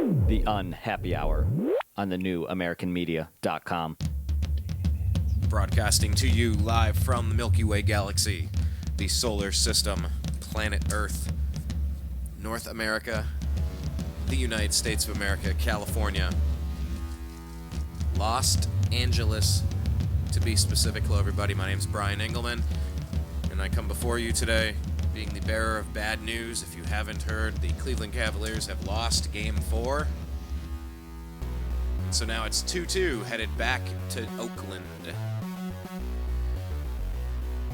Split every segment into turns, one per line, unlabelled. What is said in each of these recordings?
The Unhappy Hour on the new AmericanMedia.com.
Broadcasting to you live from the Milky Way galaxy, the solar system, planet Earth, North America, the United States of America, California, Los Angeles, to be specific. Hello, everybody. My name's Brian Engelman, and I come before you today being the bearer of bad news. If you haven't heard, the Cleveland Cavaliers have lost Game 4. And so now it's 2-2, headed back to Oakland.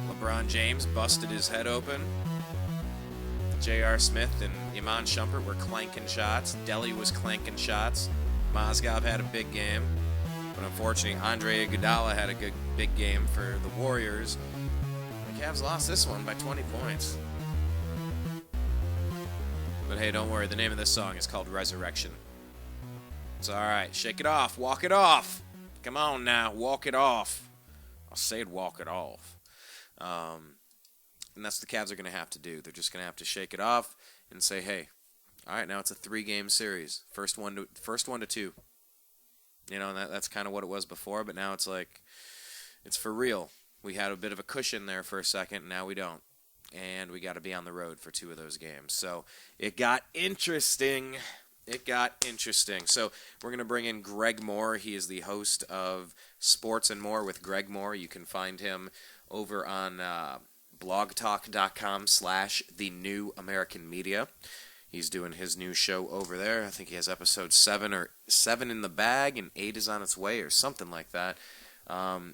LeBron James busted his head open. J.R. Smith and Iman Shumpert were clanking shots. Delly was clanking shots. Mozgov had a big game. But unfortunately, Andre Iguodala had a good big game for the Warriors. The Cavs lost this one by 20 points. But hey, don't worry. The name of this song is called Resurrection. It's all right. Shake it off. Walk it off. Come on now. Walk it off. I'll say it, walk it off. And that's what the Cavs are going to have to do. They're just going to have to shake it off and say, hey, all right, now it's a 3-game series. First one to two. You know, and that's kind of what it was before, but now it's like, it's for real. We had a bit of a cushion there for a second, and now we don't. And we got to be on the road for 2 of those games. So it got interesting. So we're going to bring in Greg Moore. He is the host of Sports and More with Greg Moore. You can find him over on blogtalk.com/the new American Media. He's doing his new show over there. I think he has episode 7 in the bag, and 8 is on its way, or something like that.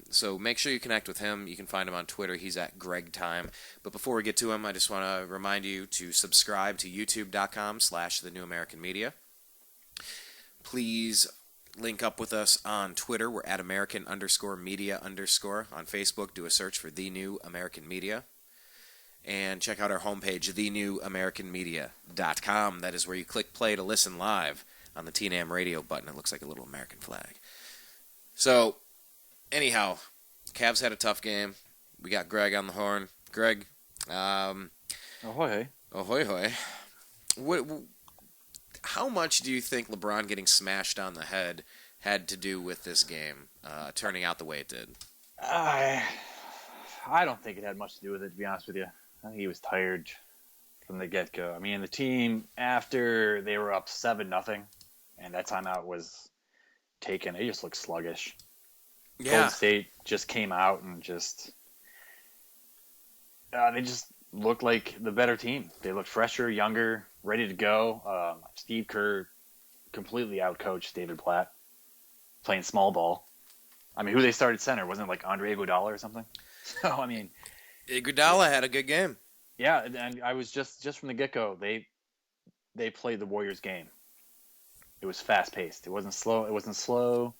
So make sure you connect with him. You can find him on Twitter. He's at GregTime. But before we get to him, I just want to remind you to subscribe to youtube.com/the new American Media. Please link up with us on Twitter. We're at American_media_. On Facebook, do a search for The New American Media. And check out our homepage, thenewamericanmedia.com. That is where you click play to listen live on the TNAM radio button. It looks like a little American flag. So, anyhow, Cavs had a tough game. We got Greg on the horn. Greg,
Ahoy.
ahoy hoy. How much do you think LeBron getting smashed on the head had to do with this game turning out the way it did?
I don't think it had much to do with it, to be honest with you. I think he was tired from the get-go. I mean, the team, after they were up 7-0, and that timeout was taken, it just looked sluggish.
Yeah.
Golden State just came out and they just looked like the better team. They looked fresher, younger, ready to go. Steve Kerr completely outcoached David Blatt, playing small ball. I mean, who they started center? Wasn't it like Andre Iguodala or something? So, I mean,
Iguodala had a good game.
Yeah, and I was just from the get-go, they played the Warriors game. It was fast-paced. It wasn't slow.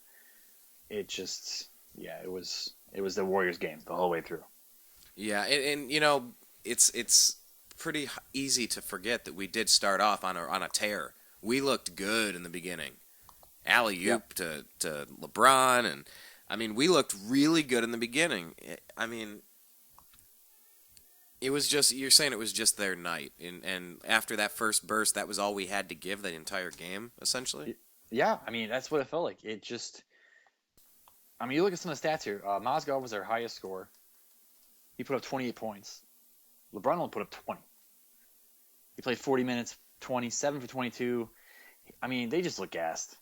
It just, it was the Warriors game the whole way through. Yeah,
and you know, it's pretty easy to forget that we did start off on a tear. We looked good in the beginning. Alley-oop to LeBron, and I mean, we looked really good in the beginning. I mean, it was just, you're saying it was just their night. And after that first burst, that was all we had to give the entire game, essentially?
Yeah, I mean, that's what it felt like. It just, I mean, you look at some of the stats here. Mozgov was their highest scorer. He put up 28 points. LeBron only put up 20. He played 40 minutes, 27 for 22. I mean, they just look gassed.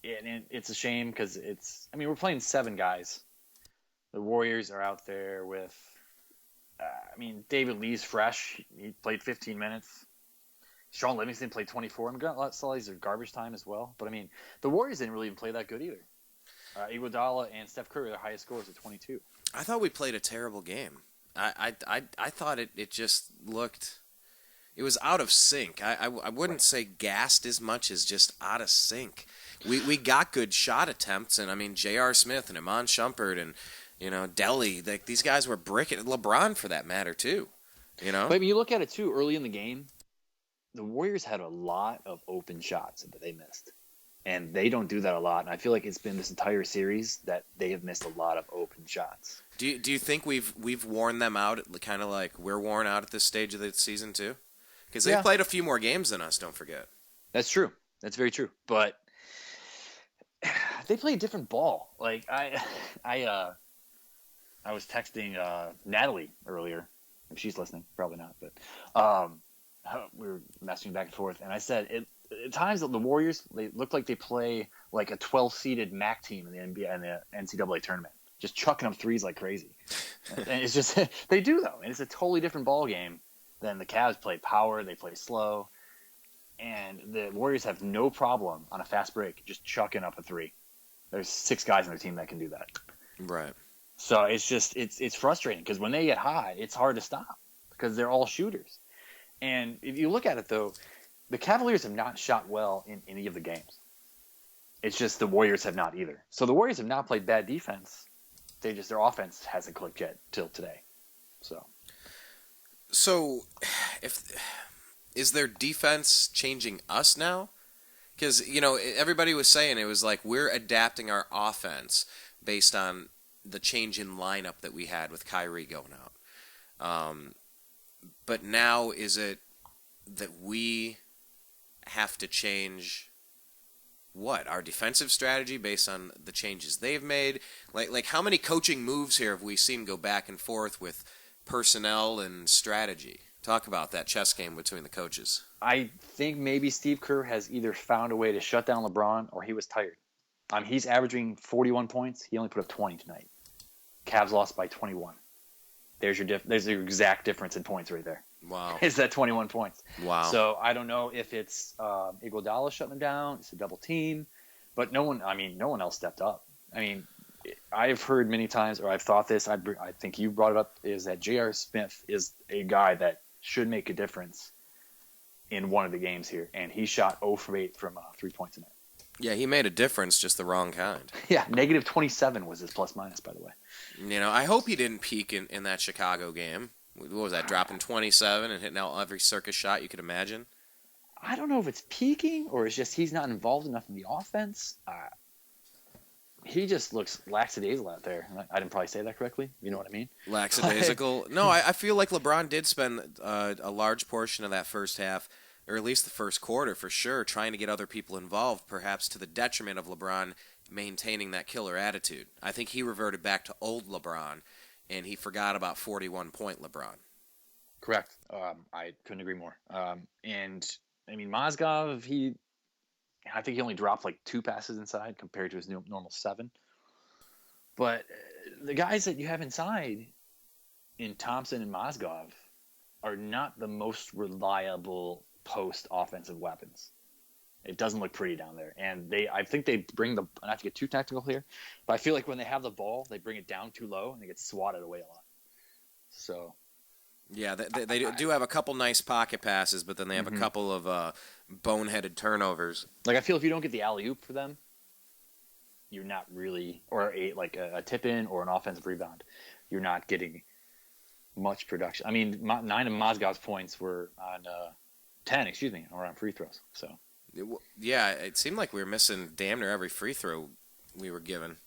And it's a shame because we're playing 7 guys. The Warriors are out there with, David Lee's fresh. He played 15 minutes. Sean Livingston played 24. I'm going to let these are garbage time as well. But, I mean, the Warriors didn't really even play that good either. Iguodala and Steph Curry are the highest scorers at 22.
I thought we played a terrible game. I thought it just looked... It was out of sync. I wouldn't say gassed as much as just out of sync. We got good shot attempts, and I mean J.R. Smith and Iman Shumpert and Delly, these guys were bricking LeBron for that matter too. But
I mean, you look at it too early in the game. The Warriors had a lot of open shots that they missed, and they don't do that a lot. And I feel like it's been this entire series that they have missed a lot of open shots.
Do you think we've worn them out, kind of like we're worn out at this stage of the season too? Because they've played a few more games than us, don't forget.
That's true. That's very true. But they play a different ball. Like I was texting Natalie earlier. If she's listening, probably not. But we were messaging back and forth, and I said at times the Warriors, they look like they play like a 12-seeded MAC team in the NBA and the NCAA tournament, just chucking up threes like crazy. And it's just they do though, and it's a totally different ball game than the Cavs play. Power, they play slow, and the Warriors have no problem on a fast break just chucking up a three. There's 6 guys on their team that can do that.
Right.
So it's just it's frustrating because when they get hot, it's hard to stop because they're all shooters. And if you look at it though, the Cavaliers have not shot well in any of the games. It's just the Warriors have not either. So the Warriors have not played bad defense. Their offense hasn't clicked yet till today.
So, is their defense changing us now? Because everybody was saying it was like we're adapting our offense based on the change in lineup that we had with Kyrie going out. But now is it that we have to change our defensive strategy based on the changes they've made? Like how many coaching moves here have we seen go back and forth with personnel and strategy? Talk about that chess game between the coaches.
I think maybe Steve Kerr has either found a way to shut down LeBron or he was tired. He's averaging 41 points. He only put up 20 tonight. Cavs lost by 21. There's your exact difference in points right there.
Wow.
Is that 21 points.
Wow.
So I don't know if it's Iguodala shutting them down. It's a double team. But no one else stepped up. I've heard many times, or I've thought this, I think you brought it up, is that J.R. Smith is a guy that should make a difference in one of the games here. And he shot 0 for 8 from 3 points tonight.
Yeah, he made a difference, just the wrong kind.
Yeah, negative 27 was his plus minus, by the way.
I hope he didn't peak in that Chicago game. What was that, dropping 27 and hitting out every circus shot you could imagine?
I don't know if it's peaking or it's just he's not involved enough in the offense. He just looks lackadaisical out there. I didn't probably say that correctly. You know what I mean?
Lackadaisical. No, I feel like LeBron did spend a large portion of that first half, or at least the first quarter for sure, trying to get other people involved, perhaps to the detriment of LeBron maintaining that killer attitude. I think he reverted back to old LeBron, and he forgot about 41-point LeBron.
Correct. I couldn't agree more. Mozgov, I think he only dropped like 2 passes inside compared to his normal 7. But the guys that you have inside in Thompson and Mozgov are not the most reliable post offensive weapons. It doesn't look pretty down there. And I think they bring not to get too technical here, but I feel like when they have the ball, they bring it down too low and they get swatted away a lot. So
yeah, they do have a couple nice pocket passes, but then they have a couple of boneheaded turnovers.
Like I feel if you don't get the alley-oop for them, you're not really, or a tip-in or an offensive rebound, you're not getting much production. 9 of Mozgov's points were on 10, or on free throws. So
yeah, it seemed like we were missing damn near every free throw we were given.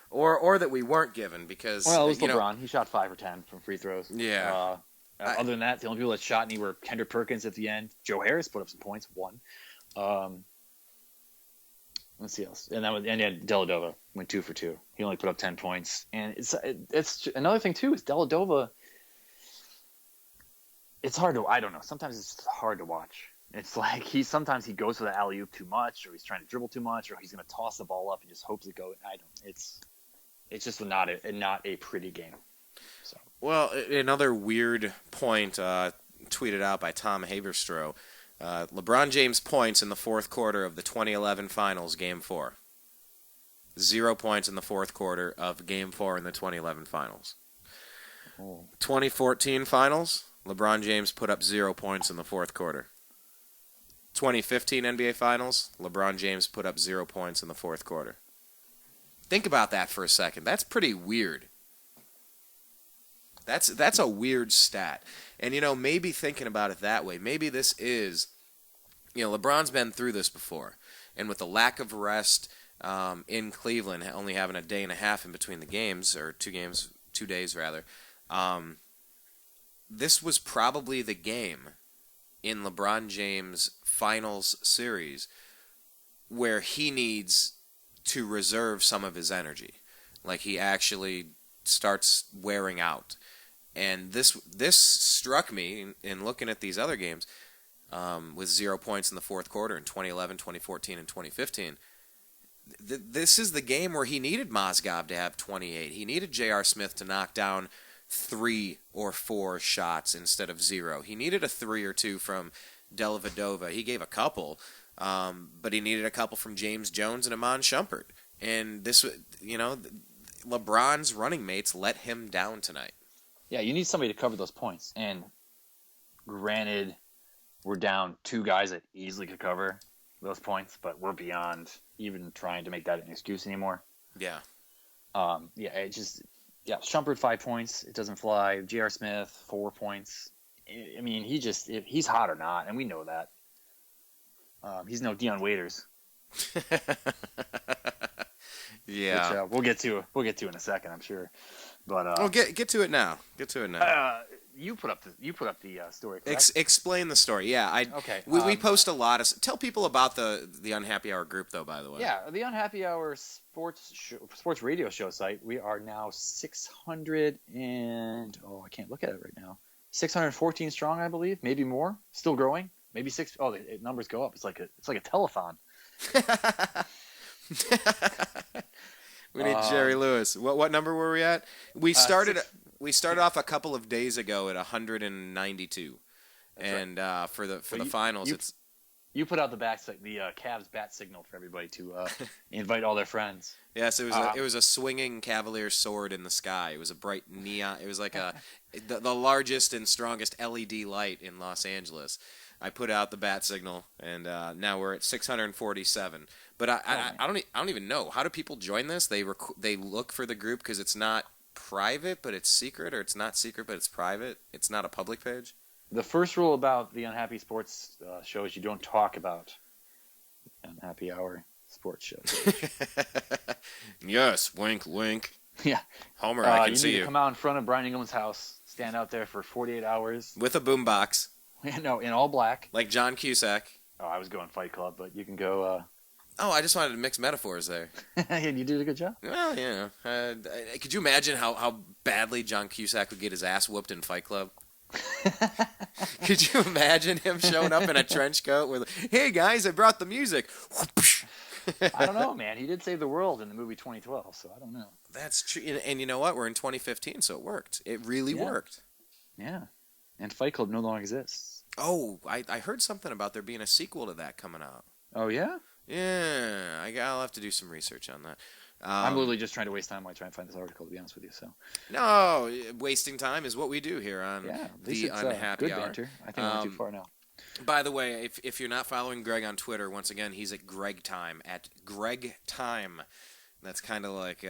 Or that we weren't given because...
Well, it was LeBron. He shot 5 or 10 from free throws.
Yeah.
Other than that, the only people that shot any were Kendrick Perkins at the end. Joe Harris put up some points, 1. Let's see else. And Dellavedova went 2 for 2. He only put up 10 points. And it's another thing, too, is Dellavedova... It's hard to... I don't know. Sometimes it's just hard to watch. It's like sometimes he goes for the alley-oop too much, or he's trying to dribble too much, or he's going to toss the ball up and just hopes it goes. It's just not a pretty game. So.
Well, another weird point tweeted out by Tom Haberstroh. LeBron James points in the fourth quarter of the 2011 Finals, Game 4. 0 points in the fourth quarter of Game 4 in the 2011 Finals. 2014 Finals, LeBron James put up 0 points in the fourth quarter. 2015 NBA Finals, LeBron James put up 0 points in the fourth quarter. Think about that for a second. That's pretty weird. That's a weird stat. And, maybe thinking about it that way, maybe this is, LeBron's been through this before. And with the lack of rest in Cleveland, only having a day and a half in between the games, or 2 days rather, this was probably the game in LeBron James' Finals series where he needs to reserve some of his energy. Like he actually starts wearing out. And this struck me in looking at these other games with 0 points in the fourth quarter in 2011, 2014, and 2015. This is the game where he needed Mozgov to have 28. He needed J.R. Smith to knock down 3 or 4 shots instead of 0. He needed a 3 or 2 from Dellavedova. He gave a couple, but he needed a couple from James Jones and Iman Shumpert. And this, LeBron's running mates let him down tonight.
Yeah, you need somebody to cover those points. And granted, we're down 2 guys that easily could cover those points, but we're beyond even trying to make that an excuse anymore.
Yeah.
Shumpert 5 points. It doesn't fly. J.R. Smith 4 points. I mean, if he's hot or not, and we know that. He's no Dion Waiters.
Yeah.
Which, we'll get to in a second, I'm sure. But
well, get to it now.
You put up the story. Correct?
Explain the story. Yeah,
okay.
We post a lot of. Tell people about the Unhappy Hour group, though. By the way.
Yeah, the Unhappy Hour sports radio show site. We are now 600 and I can't look at it right now. 614 strong, I believe, maybe more. Still growing. Maybe 6. Oh, the numbers go up. It's like a telethon.
We need Jerry Lewis. What number were we at? We started off a couple of days ago at 192, and right. for the finals,
you put out the Cavs bat signal for everybody to invite all their friends.
Yes, it was a swinging Cavaliers sword in the sky. It was a bright neon. It was like the largest and strongest LED light in Los Angeles. I put out the bat signal, and now we're at 647. But I don't even know, how do people join this? They look for the group because it's not private, but it's secret, or it's not secret, but it's private. It's not a public page.
The first rule about the Unhappy Sports show is you don't talk about Unhappy Hour sports shows.
Yes, wink, wink.
Yeah,
Homer, I can see you.
You need to come out in front of Brian Engelman's house, stand out there for 48 hours
with a boombox.
No, in all black,
like John Cusack.
Oh, I was going Fight Club, but you can go.
Oh, I just wanted to mix metaphors there.
And you did a good job.
Well, yeah. Could you imagine how badly John Cusack would get his ass whooped in Fight Club? Could you imagine him showing up in a trench coat with, "Hey guys, I brought the music."
I don't know, man. He did save the world in the movie 2012, so I don't know.
That's true. And you know what? We're in 2015, so it worked. It really worked.
Yeah. And Fight Club no longer exists.
Oh, I heard something about there being a sequel to that coming out.
Oh, yeah?
Yeah. I'll have to do some research on that.
I'm literally just trying to waste time while I try and find this article, to be honest with you. So.
No, wasting time is what we do here on
the
Unhappy Hour.
Banter. I think I went too far now.
By the way, if you're not following Greg on Twitter, once again, he's at Greg Time, at Greg Time. That's kind of like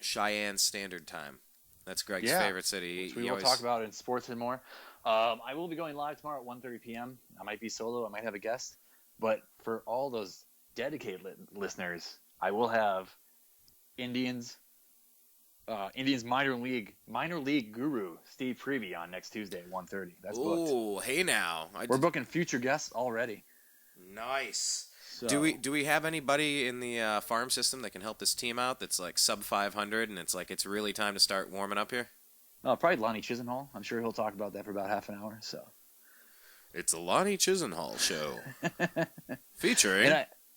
Cheyenne Standard Time. That's Greg's favorite city.
Which we won't talk about in sports anymore. I will be going live tomorrow at 1:30 p.m. I might be solo. I might have a guest. But for all those dedicated listeners, I will have Indians minor league guru Steve Prevey on next Tuesday at 1:30. That's booked.
Oh, hey now.
We're booking future guests already.
Nice. So. Do we have anybody in the farm system that can help this team out that's like sub 500 and it's really time to start warming up here?
Probably Lonnie Chisenhall. I'm sure he'll talk about that for about half an hour. So
it's a Lonnie Chisenhall show featuring.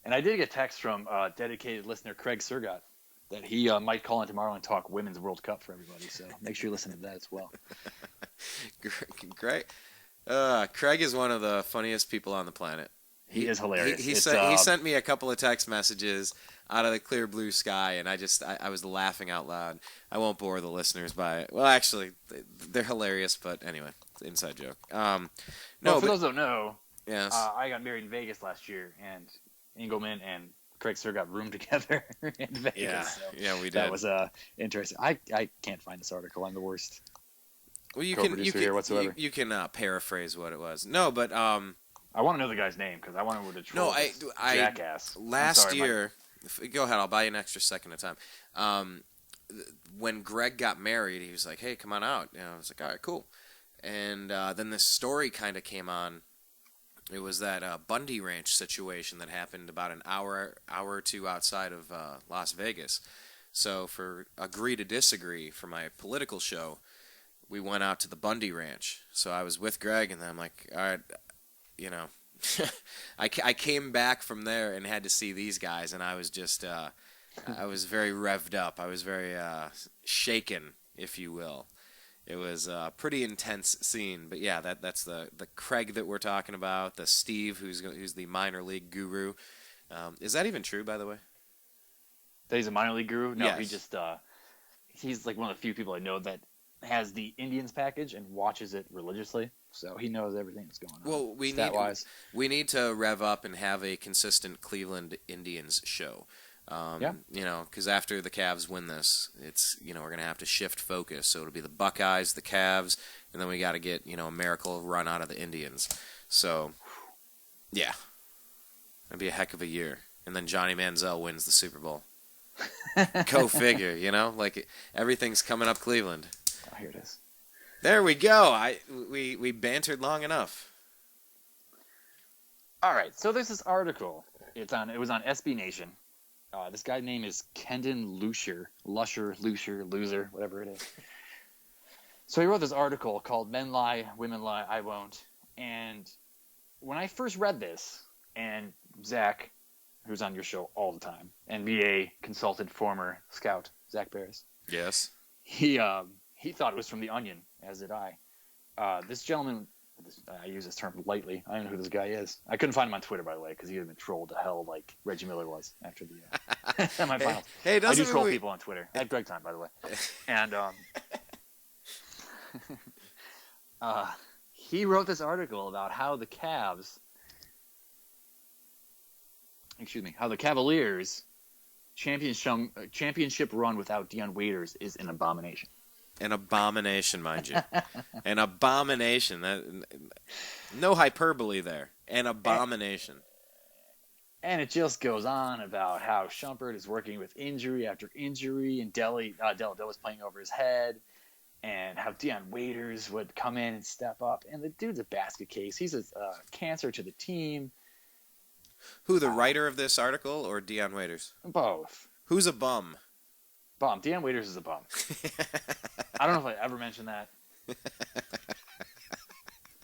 And I did get a text from dedicated listener Craig Surgott that he might call in tomorrow and talk Women's World Cup for everybody. So make sure you listen to that as well.
Great. Craig is one of the funniest people on the planet.
He is hilarious.
He sent me a couple of text messages out of the clear blue sky, and I was laughing out loud. I won't bore the listeners by it. Well, actually, they're hilarious, but anyway, inside joke.
For those who don't know,
yes.
I got married in Vegas last year, and Engelman and Craig Sir got roomed together in Vegas.
Yeah, we did.
That was interesting. I can't find this article. I'm the worst.
Well, you can paraphrase what it was. No, but
I want to know the guy's name because I want to troll jackass.
Last year, go ahead. I'll buy you an extra second of time. When Greg got married, he was like, "Hey, come on out." I was like, "All right, cool." And then this story kind of came on It was that Bundy Ranch situation that happened about an hour or two outside of Las Vegas. So for Agree to Disagree, for my political show, we went out to the Bundy Ranch. So I was with Greg, and I'm like, all right, you know, I came back from there and had to see these guys, and I was just, I was very revved up. I was very shaken, if you will. It was a pretty intense scene, but yeah, that's the Craig that we're talking about, the Steve who's the minor league guru. Is that even true, by the way?
That he's a minor league guru? No,
Yes.
he just he's like one of the few people I know that has the Indians package and watches it religiously, so he knows everything that's going on.
Well, we need to rev up and have a consistent Cleveland Indians show.
Yeah.
You know, because after the Cavs win this, it's, you know, we're gonna have to shift focus. So it'll be the Buckeyes, the Cavs, and then we got to get, you know, a miracle run out of the Indians. So, yeah, that'd be a heck of a year. And then Johnny Manziel wins the Super Bowl. Go figure, you know, like everything's coming up Cleveland.
Oh, here it is.
There we go. We bantered long enough.
All right, so there's this article. It was on SB Nation. This guy's name is Kendon Lusher, Loser, whatever it is. So he wrote this article called "Men Lie, Women Lie, I Won't." And when I first read this, and Zach, who's on your show all the time, NBA consultant, former scout, Zach Barris,
Yes.
he thought it was from The Onion, as did I. This gentleman, I use this term lightly. I don't know who this guy is. I couldn't find him on Twitter, by the way, because he had been trolled to hell like Reggie Miller was after the semifinals.
Hey,
I do
doesn't
troll
we-
people on Twitter. I had Greg time, by the way. And he wrote this article about how the Cavaliers championship run without Deion Waiters is an abomination.
An abomination, mind you. An abomination. No hyperbole there. An abomination.
And it just goes on about how Shumpert is working with injury after injury, and Dell was playing over his head, and how Deion Waiters would come in and step up. And the dude's a basket case. He's a cancer to the team.
Who, the writer of this article or Deion Waiters?
Both.
Who's a bum?
Bum. Deion Waiters is a bum. I don't know if I ever mentioned that.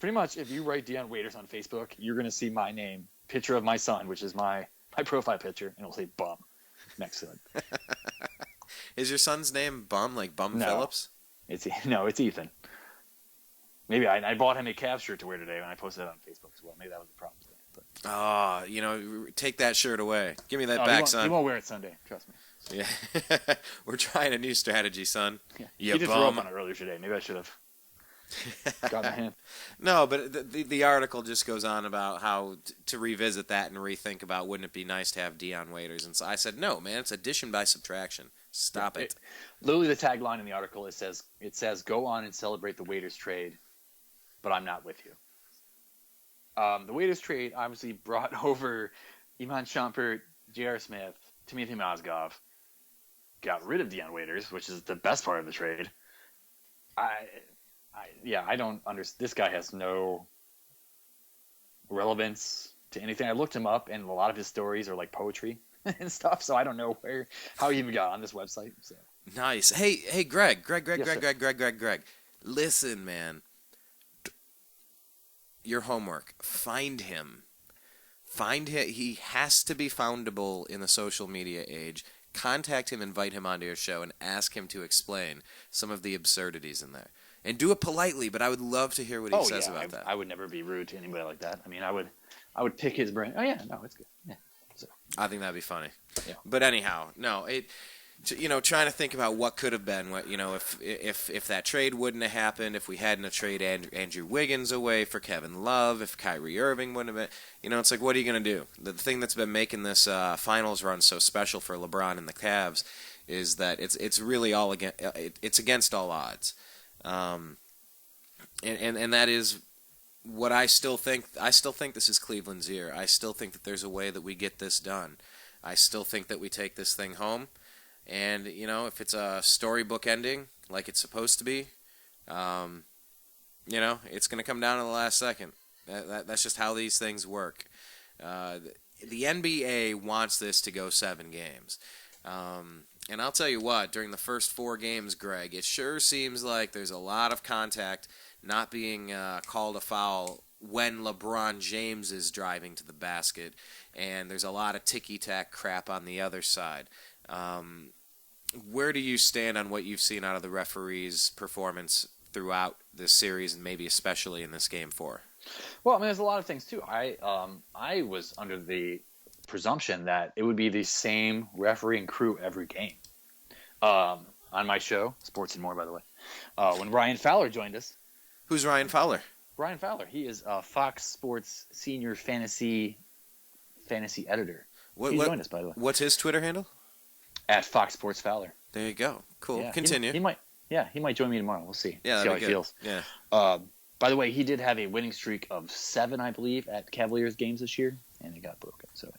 Pretty much, if you write Deion Waiters on Facebook, you're going to see my name, picture of my son, which is my profile picture, and it'll say bum next to it.
Is your son's name Bum, like Bum
No.
Phillips?
It's Ethan. Maybe I bought him a Cavs shirt to wear today, and I posted it on Facebook as well. Maybe that was the problem today. But,
Oh, you know, take that shirt away. Give me that
he
back,
won't,
son.
He won't wear it Sunday. Trust me.
Yeah. We're trying a new strategy, son.
Yeah.
You
He just threw up
bum.
on it earlier today. Maybe I should have gotten a hint.
No, but the article just goes on about how to revisit that and rethink about, wouldn't it be nice to have Deion Waiters? And so I said, no, man, it's addition by subtraction. Stop it.
Literally, the tagline in the article, it says, "Go on and celebrate the Waiters trade, but I'm not with you." The Waiters trade obviously brought over Iman Shumpert, J.R. Smith, Timothy Mozgov, got rid of Deion Waiters, which is the best part of the trade. I don't understand. This guy has no relevance to anything. I looked him up, and a lot of his stories are like poetry and stuff. So I don't know how he even got on this website. So.
Nice. Hey, Greg.
Yes,
Greg. Listen, man. Your homework. Find him. He has to be foundable in the social media age. Contact him, invite him onto your show, and ask him to explain some of the absurdities in there. And do it politely, but I would love to hear what he says about that.
I would never be rude to anybody like that. I mean, I would pick his brain. Oh yeah, no, it's good. Yeah. So.
I think that'd be funny.
Yeah.
But anyhow, no, trying to think about what could have been, what, if that trade wouldn't have happened, if we hadn't have traded Andrew Wiggins away for Kevin Love, if Kyrie Irving wouldn't have been, it's like, what are you going to do? The thing that's been making this finals run so special for LeBron and the Cavs is that it's really all it's against all odds, and that is what I still think. I still think this is Cleveland's year. I still think that there's a way that we get this done. I still think that we take this thing home. And, if it's a storybook ending, like it's supposed to be, it's going to come down to the last second. That's just how these things work. The NBA wants this to go 7 games. And I'll tell you what, during the first 4 games, Greg, it sure seems like there's a lot of contact not being called a foul when LeBron James is driving to the basket, and there's a lot of ticky-tack crap on the other side. Where do you stand on what you've seen out of the referee's performance throughout this series, and maybe especially in this Game 4?
Well, I mean, there's a lot of things, too. I was under the presumption that it would be the same referee and crew every game. On my show, Sports and More, by the way, when Ryan Fowler joined us.
Who's Ryan Fowler?
Ryan Fowler. He is Fox Sports senior fantasy editor. He joined us, by the way.
What's his Twitter handle?
At Fox Sports Fowler.
There you go. Cool.
Yeah,
Continue.
He might join me tomorrow. We'll see.
Yeah,
see how
he
feels.
Yeah.
By the way, he did have a winning streak of 7, I believe, at Cavaliers games this year, and it got broken. So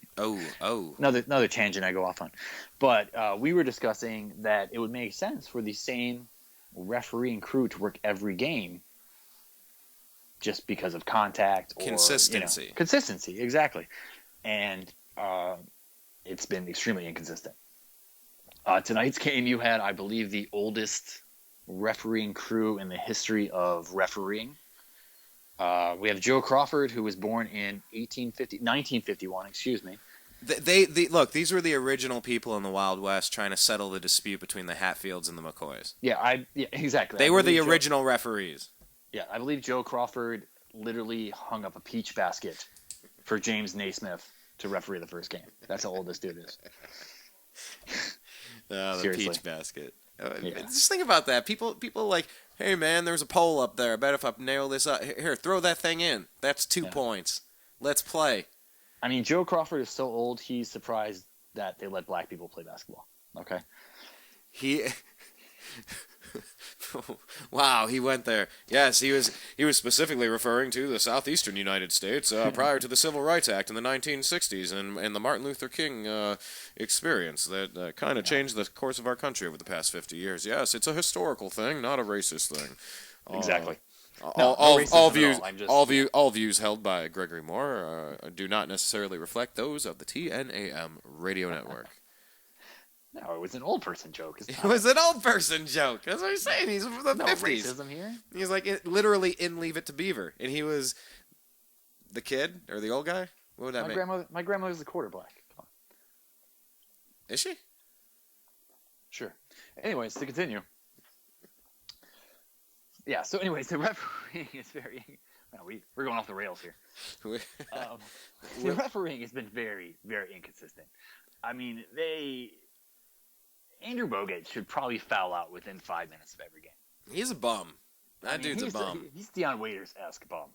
another tangent I go off on. But we were discussing that it would make sense for the same referee and crew to work every game, just because of contact or
consistency.
Consistency, exactly. And it's been extremely inconsistent. Tonight's game, you had, I believe, the oldest refereeing crew in the history of refereeing. We have Joe Crawford, who was born in 1951. Excuse me.
They look. These were the original people in the Wild West trying to settle the dispute between the Hatfields and the McCoys.
Yeah, exactly.
They were the original referees.
Yeah, I believe Joe Crawford literally hung up a peach basket for James Naismith to referee the first game. That's how old this dude is.
The peach basket. Just think about that. People like, hey man, there's a pole up there. I bet if I nail this up, here, throw that thing in. That's 2 points. Let's play.
I mean, Joe Crawford is so old, he's surprised that they let black people play basketball. Okay.
Wow, he went there. Yes, he was specifically referring to the southeastern United States prior to the Civil Rights Act in the 1960s and the Martin Luther King experience that kind of changed the course of our country over the past 50 years. Yes, it's a historical thing, not a racist thing.
Exactly.
All views held by Gregory Moore do not necessarily reflect those of the TNAM radio network.
No, it was an old person joke.
It was an old person joke. That's what he's saying. He's from the 50s.
Racism here.
He's like literally in Leave It to Beaver, and he was the kid or the old guy. What would that make?
My grandmother's the quarter black. Come on.
Is she?
Sure. Anyways, to continue. Yeah. So, anyways, the refereeing is very. Well, we're going off the rails here. The refereeing has been very, very inconsistent. I mean, Andrew Bogut should probably foul out within 5 minutes of every game.
He's a bum. That dude's a bum.
He's Deion Waiters-esque bum.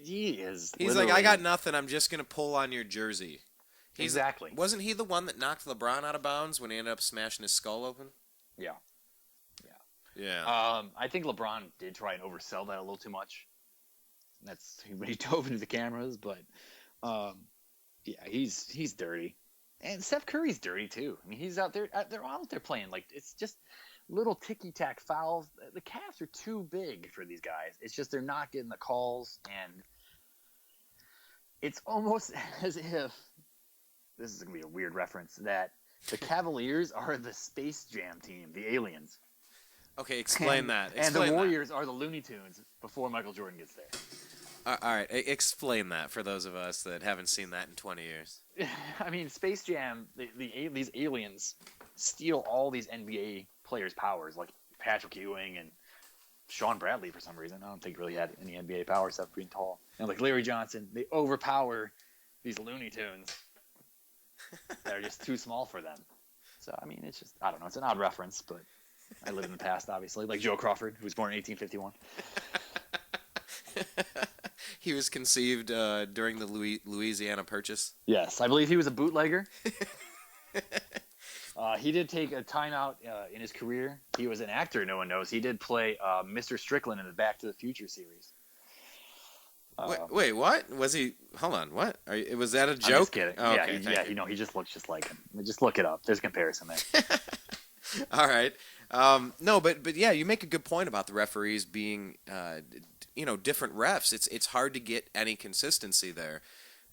He is.
He's like, I got nothing. I'm just gonna pull on your jersey.
Exactly.
Wasn't he the one that knocked LeBron out of bounds when he ended up smashing his skull open?
Yeah. I think LeBron did try and oversell that a little too much. That's when he dove into the cameras, but he's dirty. And Steph Curry's dirty too. I mean, he's out there. They're out there playing like it's just little ticky-tack fouls. The Cavs are too big for these guys. It's just they're not getting the calls, and it's almost as if this is gonna be a weird reference that the Cavaliers are the Space Jam team, the aliens.
Okay, explain that.
And the Warriors are the Looney Tunes before Michael Jordan gets there.
All right, explain that for those of us that haven't seen that in 20 years.
I mean, Space Jam, these aliens steal all these NBA players' powers, like Patrick Ewing and Sean Bradley for some reason. I don't think really had any NBA power except being tall. And like Larry Johnson, they overpower these Looney Tunes that are just too small for them. So, I mean, it's just, I don't know. It's an odd reference, but I live in the past, obviously. Like Joe Crawford, who was born in 1851.
He was conceived during the Louisiana Purchase.
Yes, I believe he was a bootlegger. He did take a timeout in his career. He was an actor, no one knows. He did play Mr. Strickland in the Back to the Future series.
Wait, what? Was he? Hold on, what? Was that a joke?
I'm just kidding.
Oh, okay,
he just looks just like him. Just look it up. There's a comparison there.
All right. No, but yeah, you make a good point about the referees being different refs. It's hard to get any consistency there.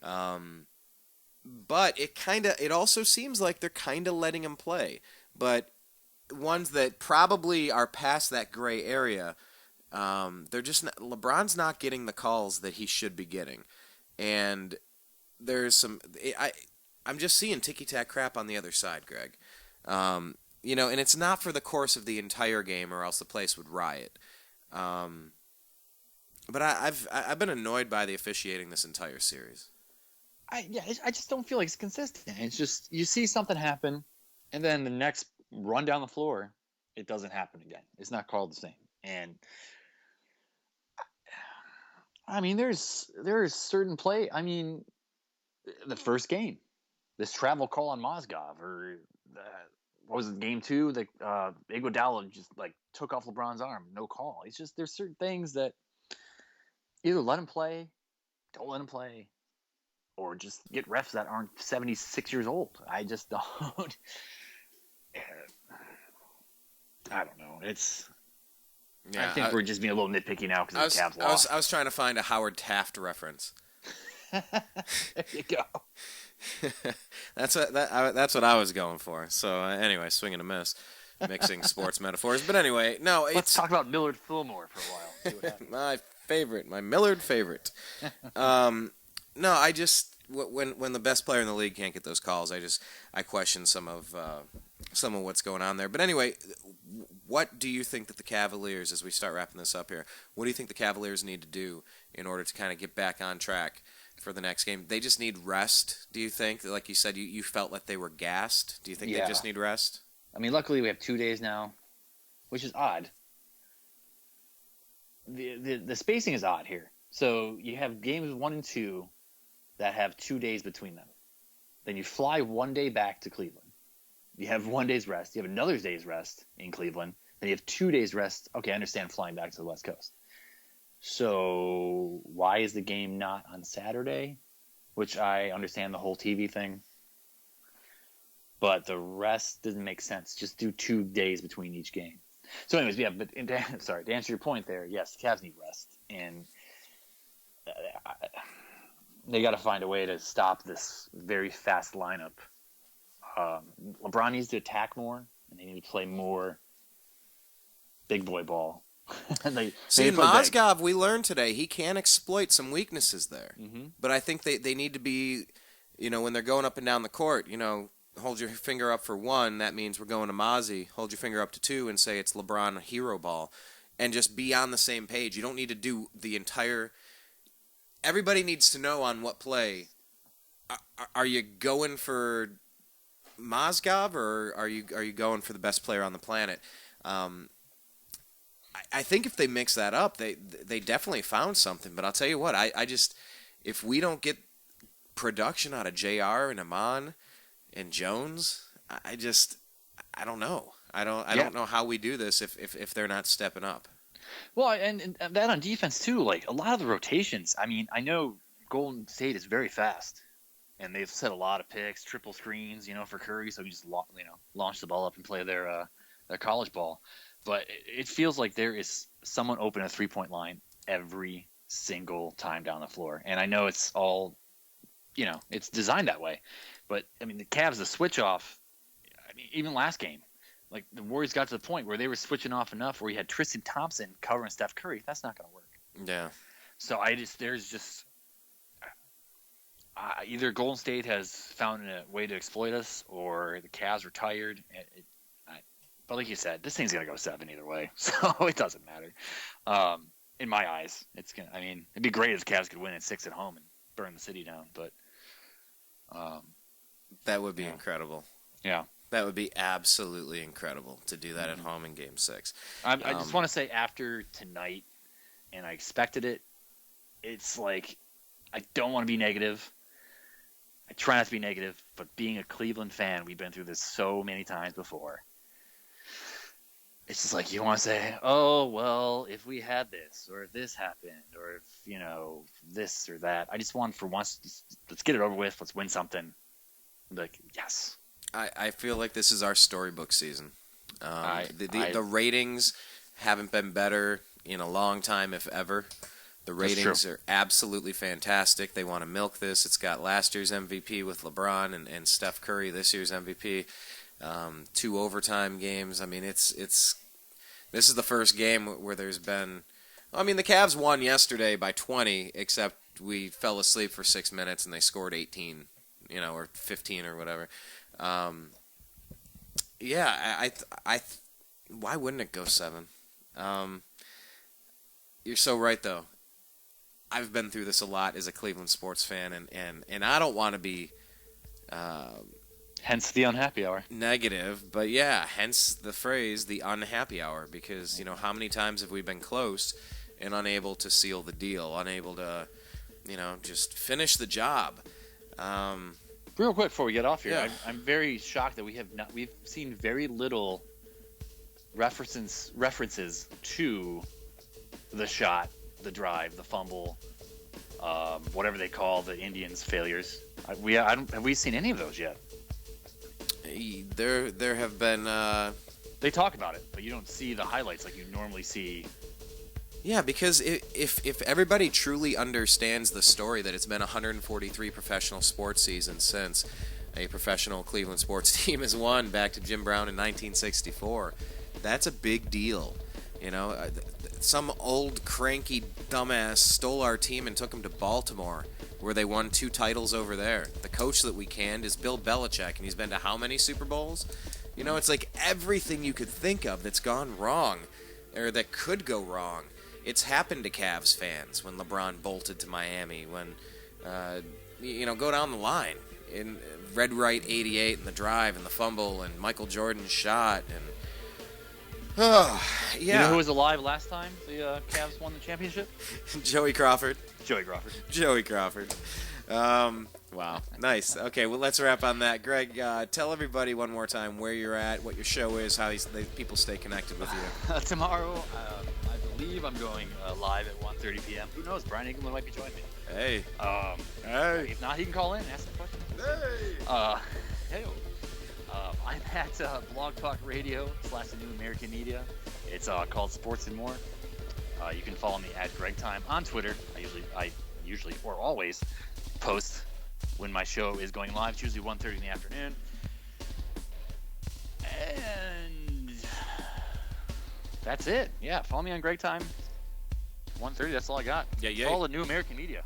But it also seems like they're kind of letting him play. But ones that probably are past that gray area, they're just not, LeBron's not getting the calls that he should be getting, and there's I'm just seeing ticky-tack crap on the other side, Greg. And it's not for the course of the entire game, or else the place would riot. But I've been annoyed by the officiating this entire series.
I just don't feel like it's consistent. It's just you see something happen, and then the next run down the floor, it doesn't happen again. It's not called the same. And I mean, there's certain play. I mean, the first game, this travel call on Mozgov, or what was it, game 2? The Iguodala just like took off LeBron's arm, no call. It's just there's certain things that either let him play, don't let him play, or just get refs that aren't 76 years old. I just don't. I don't know. I think we're just being a little nitpicky now because the Cavs lost.
I was trying to find a Howard Taft reference.
There you go.
That's what I was going for. So anyway, swing and a miss, mixing sports metaphors. But anyway, no.
Let's talk about Millard Fillmore for a while. See what happens.
my Millard favorite. No, I just when the best player in the league can't get those calls, I question some of what's going on there. But anyway, what do you think that the Cavaliers, as we start wrapping this up here, what do you think the Cavaliers need to do in order to kind of get back on track for the next game? They just need rest, do you think? Like you said, you felt like they were gassed. Do you think they just need rest?
I mean, luckily we have 2 days now, which is odd. The spacing is odd here. So you have games 1 and 2 that have 2 days between them. Then you fly 1 day back to Cleveland. You have 1 day's rest. You have another day's rest in Cleveland. Then you have 2 days rest. Okay, I understand flying back to the West Coast. So why is the game not on Saturday? Which I understand the whole TV thing. But the rest doesn't make sense. Just do 2 days between each game. So anyways, yeah, but to answer your point there, yes, the Cavs need rest. And they got to find a way to stop this very fast lineup. LeBron needs to attack more, and they need to play more big boy ball.
See, in Mozgov, we learned today he can exploit some weaknesses there.
Mm-hmm.
But I think they need to be, when they're going up and down the court, hold your finger up for 1. That means we're going to Mozzie. Hold your finger up to 2 and say it's LeBron hero ball. And just be on the same page. You don't need to do the entire... Everybody needs to know on what play. Are you going for Mozgov, or are you going for the best player on the planet? I think if they mix that up, they definitely found something. But I'll tell you what, I just, if we don't get production out of JR and Amon and Jones, I don't know. I don't know how we do this if they're not stepping up.
Well, and that on defense too. Like a lot of the rotations. I mean, I know Golden State is very fast, and they've set a lot of picks, triple screens, for Curry, so he just launch the ball up and play their college ball. But it feels like there is someone open a 3-point line every single time down the floor, and I know it's all, it's designed that way. But I mean, the Cavs, the switch off. I mean, even last game. Like, the Warriors got to the point where they were switching off enough where you had Tristan Thompson covering Steph Curry. That's not going to work.
Yeah.
So either Golden State has found a way to exploit us, or the Cavs are tired. But like you said, this thing's going to go 7 either way. So it doesn't matter. In my eyes, it'd be great if the Cavs could win at 6 at home and burn the city down. But
that would be incredible.
Yeah.
That would be absolutely incredible to do that at home in Game 6.
I just want to say, after tonight, and I expected it, it's like, I don't want to be negative. I try not to be negative, but being a Cleveland fan, we've been through this so many times before. It's just like, you want to say, oh, well, if we had this, or if this happened, or if, this or that. I just want, for once, let's get it over with. Let's win something. Like, yes.
I feel like this is our storybook season. The ratings haven't been better. in a long time, if ever. The
That's
ratings
true.
are absolutely fantastic. They want to milk this. It's got last year's MVP with LeBron and Steph Curry, this year's MVP. 2 overtime games. I mean, this is the first game where there's been. I mean, the Cavs won yesterday by 20, except we fell asleep for 6 minutes and they scored 18, or 15 or whatever. Yeah, why wouldn't it go 7? You're so right, though. I've been through this a lot as a Cleveland sports fan, and I don't want to be
Hence the unhappy hour.
negative, but yeah, hence the phrase, the unhappy hour, because, how many times have we been close and unable to seal the deal, unable to, just finish the job.
Real quick before we get off here,
Yeah.
I'm very shocked that we've seen very little references to the shot, the drive, the fumble, whatever they call the Indians' failures. Have we seen any of those yet?
There have been.
They talk about it, but you don't see the highlights like you normally see.
Yeah, because if everybody truly understands the story that it's been 143 professional sports seasons since a professional Cleveland sports team has won back to Jim Brown in 1964, that's a big deal. Some old cranky dumbass stole our team and took them to Baltimore, where they won 2 titles over there. The coach that we canned is Bill Belichick, and he's been to how many Super Bowls? It's like everything you could think of that's gone wrong, or that could go wrong. It's happened to Cavs fans when LeBron bolted to Miami, when, go down the line. In Red Right 88 and the drive and the fumble and Michael Jordan's shot and... Oh, yeah.
You know who was alive last time the Cavs won the championship?
Joey Crawford.
Joey Crawford.
Joey Crawford. Wow. Nice. Okay, well, let's wrap on that. Greg, tell everybody one more time where you're at, what your show is, how people stay connected with you.
Tomorrow, I believe I'm going live at 1:30 p.m. Who knows? Brian Engelman might be joining me.
Hey.
Hey. If not, he can call in and ask some questions. Hey. I'm at Blog Talk Radio / the New American Media. It's called Sports and More. You can follow me at Greg Time on Twitter. I usually or always post when my show is going live. It's usually 1:30 in the afternoon. And that's it. Yeah, follow me on Greg Time. 1:30. That's all I got.
Yeah.
Follow the New American Media.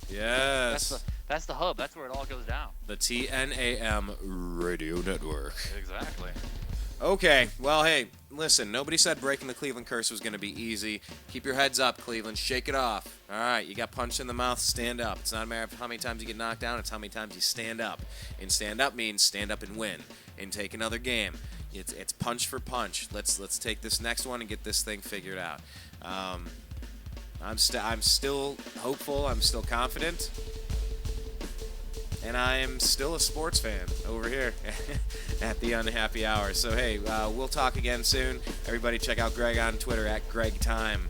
Yes.
That's the hub. That's where it all goes down.
The TNAM Radio Network.
Exactly.
Okay, well, hey, listen, nobody said breaking the Cleveland curse was going to be easy. Keep your heads up, Cleveland. Shake it off. All right, you got punched in the mouth, stand up. It's not a matter of how many times you get knocked down, it's how many times you stand up. And stand up means stand up and win and take another game. It's punch for punch. Let's take this next one and get this thing figured out. I'm still hopeful. I'm still confident. And I am still a sports fan over here at the Unhappy Hour. So, hey, we'll talk again soon. Everybody check out Greg on Twitter at GregTime.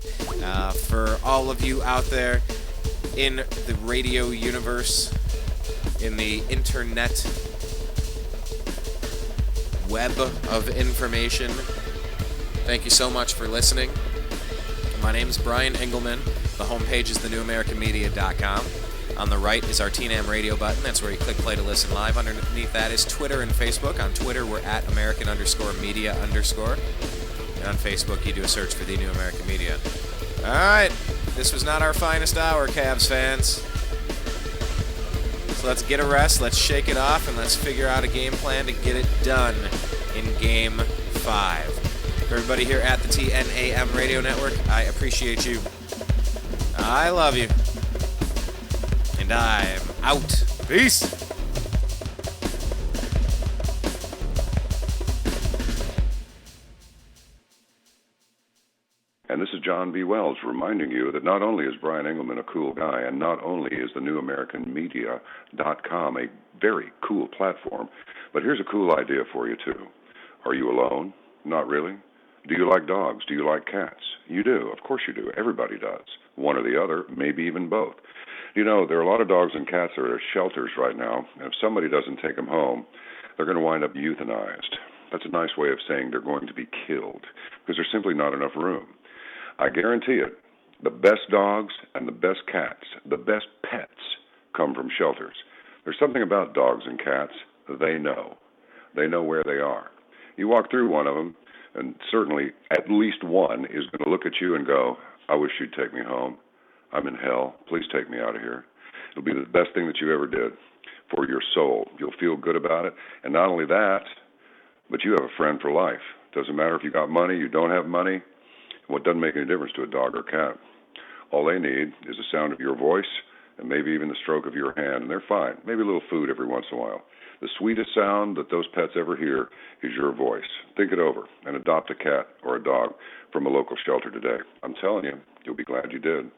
For all of you out there in the radio universe, in the internet web of information, thank you so much for listening. My name is Brian Engelman. The homepage is thenewamericanmedia.com. On the right is our TNAM radio button. That's where you click play to listen live. Underneath that is Twitter and Facebook. On Twitter, we're at American_media_. And on Facebook, you do a search for The New American Media. All right. This was not our finest hour, Cavs fans. So let's get a rest, let's shake it off, and let's figure out a game plan to get it done in Game 5. Everybody here at the TNAM Radio Network, I appreciate you. I love you. And I'm out. Peace.
And this is John B. Wells reminding you that not only is Brian Engelman a cool guy, and not only is the newamericanmedia.com a very cool platform, but here's a cool idea for you, too. Are you alone? Not really. Do you like dogs? Do you like cats? You do. Of course you do. Everybody does. One or the other, maybe even both. You know, there are a lot of dogs and cats that are at shelters right now, and if somebody doesn't take them home, they're going to wind up euthanized. That's a nice way of saying they're going to be killed, because there's simply not enough room. I guarantee it. The best dogs and the best cats, the best pets come from shelters. There's something about dogs and cats. They know. They know where they are. You walk through one of them, and certainly at least one is going to look at you and go, I wish you'd take me home. I'm in hell. Please take me out of here. It'll be the best thing that you ever did for your soul. You'll feel good about it. And not only that, but you have a friend for life. Doesn't matter if you got money, you don't have money. Well, it doesn't make any difference to a dog or cat. All they need is the sound of your voice and maybe even the stroke of your hand, and they're fine. Maybe a little food every once in a while. The sweetest sound that those pets ever hear is your voice. Think it over and adopt a cat or a dog from a local shelter today. I'm telling you, you'll be glad you did.